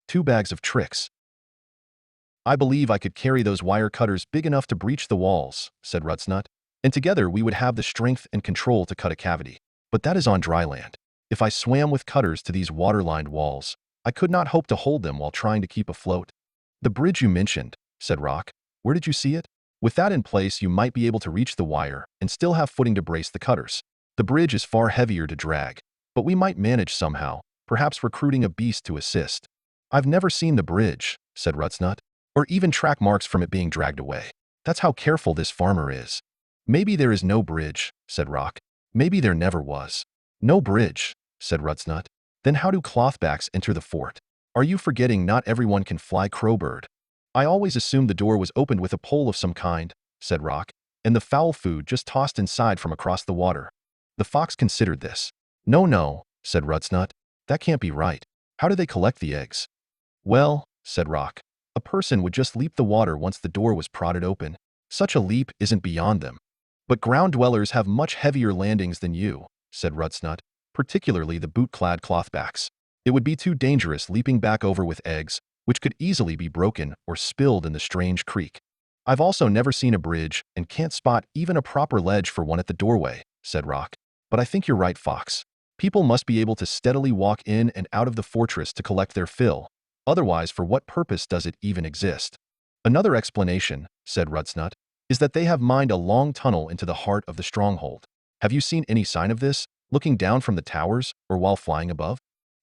2 bags of tricks. I believe I could carry those wire cutters big enough to breach the walls, said Rutsnut, and together we would have the strength and control to cut a cavity. But that is on dry land. If I swam with cutters to these water-lined walls, I could not hope to hold them while trying to keep afloat. The bridge you mentioned, said Rock. Where did you see it? With that in place, you might be able to reach the wire and still have footing to brace the cutters. The bridge is far heavier to drag, but we might manage somehow, perhaps recruiting a beast to assist. I've never seen the bridge, said Rutsnut, or even track marks from it being dragged away. That's how careful this farmer is. Maybe there is no bridge, said Rock. Maybe there never was. No bridge, said Rutsnut. Then how do clothbacks enter the fort? Are you forgetting not everyone can fly crowbird? I always assumed the door was opened with a pole of some kind, said Rock, and the foul food just tossed inside from across the water. The fox considered this. No, said Rutsnut. That can't be right. How do they collect the eggs? Well, said Rock, a person would just leap the water once the door was prodded open. Such a leap isn't beyond them. But ground dwellers have much heavier landings than you, said Rutsnut, particularly the boot-clad clothbacks. It would be too dangerous leaping back over with eggs, which could easily be broken or spilled in the strange creek. I've also never seen a bridge and can't spot even a proper ledge for one at the doorway, said Rock. But I think you're right, Fox. People must be able to steadily walk in and out of the fortress to collect their fill. Otherwise, for what purpose does it even exist? Another explanation, said Rutsnut, is that they have mined a long tunnel into the heart of the stronghold. Have you seen any sign of this, looking down from the towers or while flying above?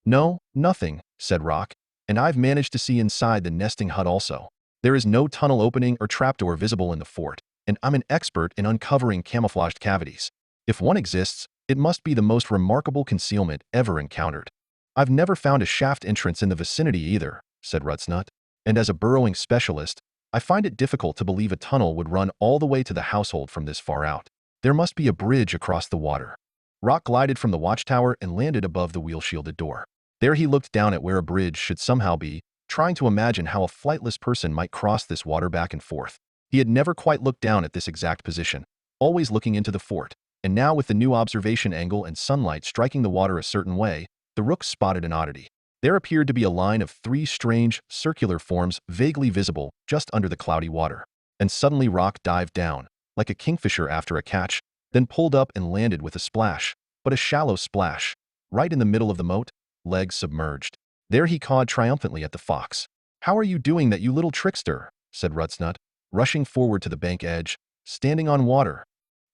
No, nothing, said Rock, and I've managed to see inside the nesting hut also. There is no tunnel opening or trapdoor visible in the fort, and I'm an expert in uncovering camouflaged cavities. If one exists, it must be the most remarkable concealment ever encountered. I've never found a shaft entrance in the vicinity either, said Rutsnut, and as a burrowing specialist, I find it difficult to believe a tunnel would run all the way to the household from this far out. There must be a bridge across the water. Rock glided from the watchtower and landed above the wheel-shielded door. There he looked down at where a bridge should somehow be, trying to imagine how a flightless person might cross this water back and forth. He had never quite looked down at this exact position, always looking into the fort, and now with the new observation angle and sunlight striking the water a certain way, the Rook spotted an oddity. There appeared to be a line of 3 strange, circular forms vaguely visible just under the cloudy water. And suddenly Rock dived down, like a kingfisher after a catch, then pulled up and landed with a splash, but a shallow splash, right in the middle of the moat, legs submerged. There he cawed triumphantly at the fox. "How are you doing that, you little trickster?" said Rutsnut, rushing forward to the bank edge, standing on water.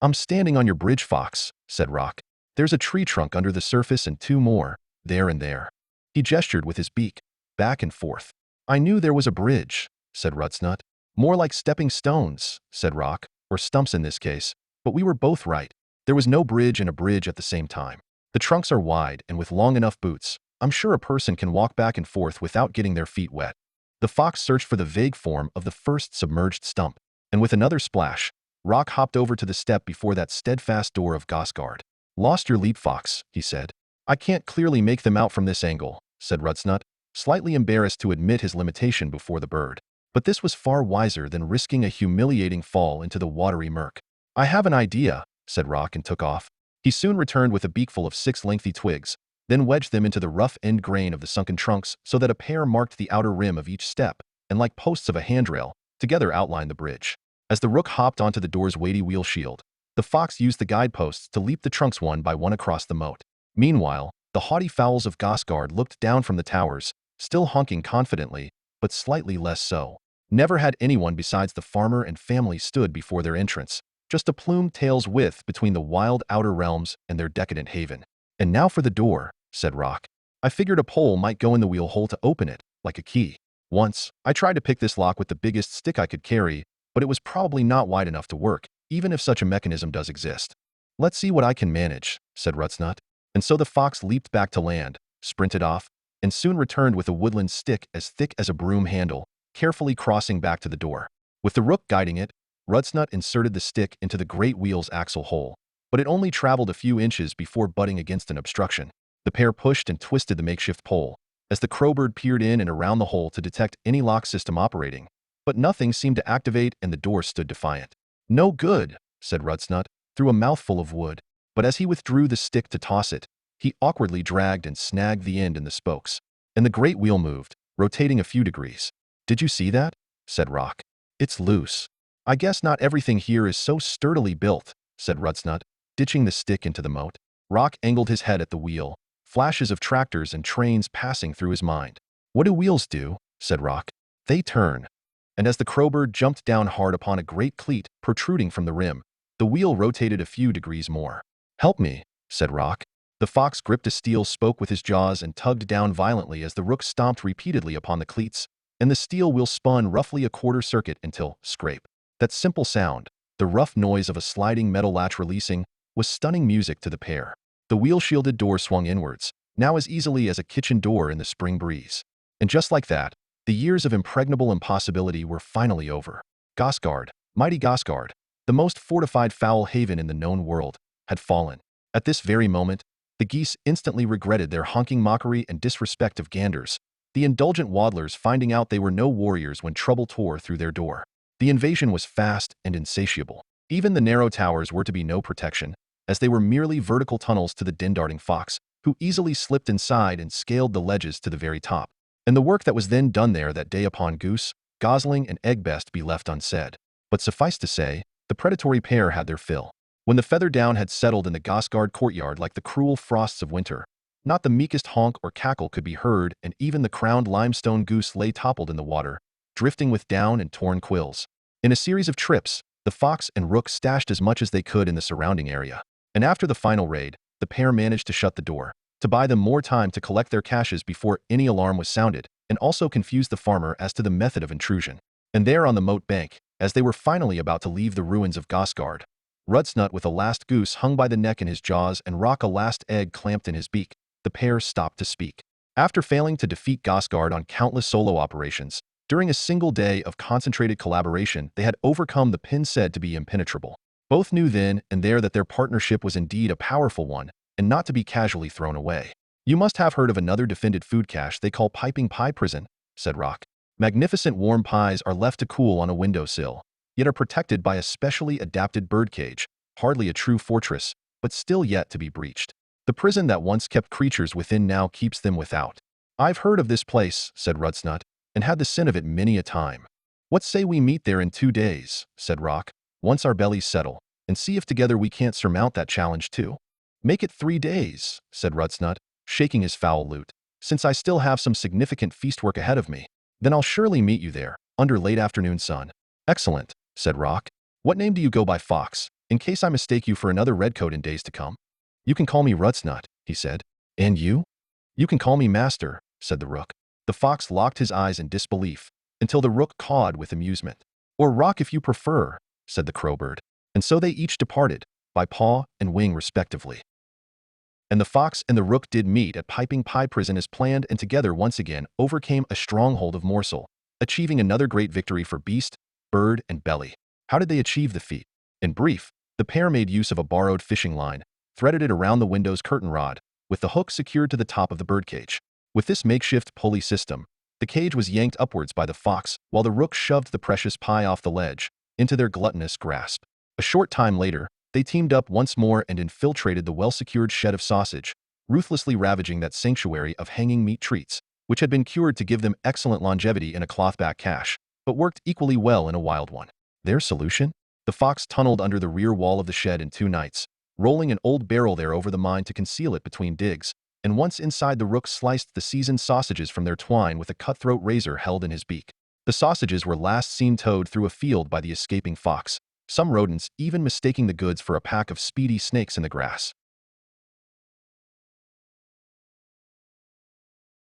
"I'm standing on your bridge, Fox," said Rock. "There's a tree trunk under the surface and 2 more, there and there." He gestured with his beak, back and forth. "I knew there was a bridge," said Rutsnut. "More like stepping stones," said Rock, "or stumps in this case. But we were both right. There was no bridge and a bridge at the same time. The trunks are wide, and with long enough boots, I'm sure a person can walk back and forth without getting their feet wet." The fox searched for the vague form of the first submerged stump, and with another splash, Rock hopped over to the step before that steadfast door of Gosgard. "Lost your leap, Fox," he said. "I can't clearly make them out from this angle," said Rutsnut, slightly embarrassed to admit his limitation before the bird. But this was far wiser than risking a humiliating fall into the watery murk. "I have an idea," said Rock, and took off. He soon returned with a beakful of 6 lengthy twigs, then wedged them into the rough end grain of the sunken trunks so that a pair marked the outer rim of each step, and like posts of a handrail, together outlined the bridge. As the Rook hopped onto the door's weighty wheel shield, the fox used the guideposts to leap the trunks one by one across the moat. Meanwhile, the haughty fowls of Gosgard looked down from the towers, still honking confidently, but slightly less so. Never had anyone besides the farmer and family stood before their entrance, just a plumed tail's width between the wild outer realms and their decadent haven. "And now for the door," said Rock. "I figured a pole might go in the wheel hole to open it, like a key. Once, I tried to pick this lock with the biggest stick I could carry, but it was probably not wide enough to work, even if such a mechanism does exist. Let's see what I can manage," said Rutsnut. And so the fox leaped back to land, sprinted off, and soon returned with a woodland stick as thick as a broom handle, carefully crossing back to the door. With the Rook guiding it, Rutsnut inserted the stick into the great wheel's axle hole, but it only traveled a few inches before butting against an obstruction. The pair pushed and twisted the makeshift pole, as the crowbird peered in and around the hole to detect any lock system operating. But nothing seemed to activate, and the door stood defiant. "No good," said Rutsnut, through a mouthful of wood, but as he withdrew the stick to toss it, he awkwardly dragged and snagged the end in the spokes, and the great wheel moved, rotating a few degrees. "Did you see that?" said Rock. "It's loose." "I guess not everything here is so sturdily built," said Rutsnut, ditching the stick into the moat. Rock angled his head at the wheel, flashes of tractors and trains passing through his mind. "What do wheels do?" said Rock. "They turn." And as the crowbird jumped down hard upon a great cleat protruding from the rim, the wheel rotated a few degrees more. "Help me," said Rock. The fox gripped a steel spoke with his jaws and tugged down violently as the rook stomped repeatedly upon the cleats, and the steel wheel spun roughly a quarter circuit until, scrape. That simple sound, the rough noise of a sliding metal latch releasing, was stunning music to the pair. The wheel-shielded door swung inwards, now as easily as a kitchen door in the spring breeze. And just like that, the years of impregnable impossibility were finally over. Gosgard, mighty Gosgard, the most fortified fowl haven in the known world, had fallen. At this very moment, the geese instantly regretted their honking mockery and disrespect of ganders, the indulgent waddlers finding out they were no warriors when trouble tore through their door. The invasion was fast and insatiable. Even the narrow towers were to be no protection, as they were merely vertical tunnels to the din-darting fox, who easily slipped inside and scaled the ledges to the very top. And the work that was then done there that day upon goose, gosling, and egg best be left unsaid. But suffice to say, the predatory pair had their fill. When the feather down had settled in the Gosgard courtyard like the cruel frosts of winter, not the meekest honk or cackle could be heard, and even the crowned limestone goose lay toppled in the water, drifting with down and torn quills. In a series of trips, the fox and rook stashed as much as they could in the surrounding area. And after the final raid, the pair managed to shut the door, to buy them more time to collect their caches before any alarm was sounded, and also confuse the farmer as to the method of intrusion. And there on the moat bank, as they were finally about to leave the ruins of Gosgard, Rutsnut with a last goose hung by the neck in his jaws and Rock a last egg clamped in his beak, the pair stopped to speak. After failing to defeat Gosgard on countless solo operations, during a single day of concentrated collaboration, they had overcome the pin said to be impenetrable. Both knew then and there that their partnership was indeed a powerful one, and not to be casually thrown away. "You must have heard of another defended food cache they call Piping Pie Prison," said Rock. "Magnificent warm pies are left to cool on a windowsill, yet are protected by a specially adapted birdcage, hardly a true fortress, but still yet to be breached. The prison that once kept creatures within now keeps them without." "I've heard of this place," said Rutsnut, "and had the sin of it many a time." "What say we meet there in 2 days," said Rock, "once our bellies settle, and see if together we can't surmount that challenge too?" "Make it 3 days," said Rutsnut, shaking his fowl lute, "since I still have some significant feast work ahead of me. Then I'll surely meet you there, under late afternoon sun." "Excellent," said Rock. "What name do you go by, Fox, in case I mistake you for another redcoat in days to come?" "You can call me Rutsnut," he said. "And you?" "You can call me Master," said the rook. The fox locked his eyes in disbelief, until the rook cawed with amusement. "Or Rock if you prefer," said the crowbird. And so they each departed, by paw and wing respectively. And the fox and the rook did meet at Piping Pie Prison as planned, and together once again overcame a stronghold of morsel, achieving another great victory for beast, bird, and belly. How did they achieve the feat? In brief, the pair made use of a borrowed fishing line, threaded it around the window's curtain rod, with the hook secured to the top of the birdcage. With this makeshift pulley system, the cage was yanked upwards by the fox, while the rook shoved the precious pie off the ledge, into their gluttonous grasp. A short time later, they teamed up once more and infiltrated the well-secured shed of sausage, ruthlessly ravaging that sanctuary of hanging meat treats, which had been cured to give them excellent longevity in a clothback cache, but worked equally well in a wild one. Their solution? The fox tunneled under the rear wall of the shed in 2 nights, rolling an old barrel there over the mine to conceal it between digs, and once inside the rook sliced the seasoned sausages from their twine with a cutthroat razor held in his beak. The sausages were last seen towed through a field by the escaping fox, some rodents even mistaking the goods for a pack of speedy snakes in the grass.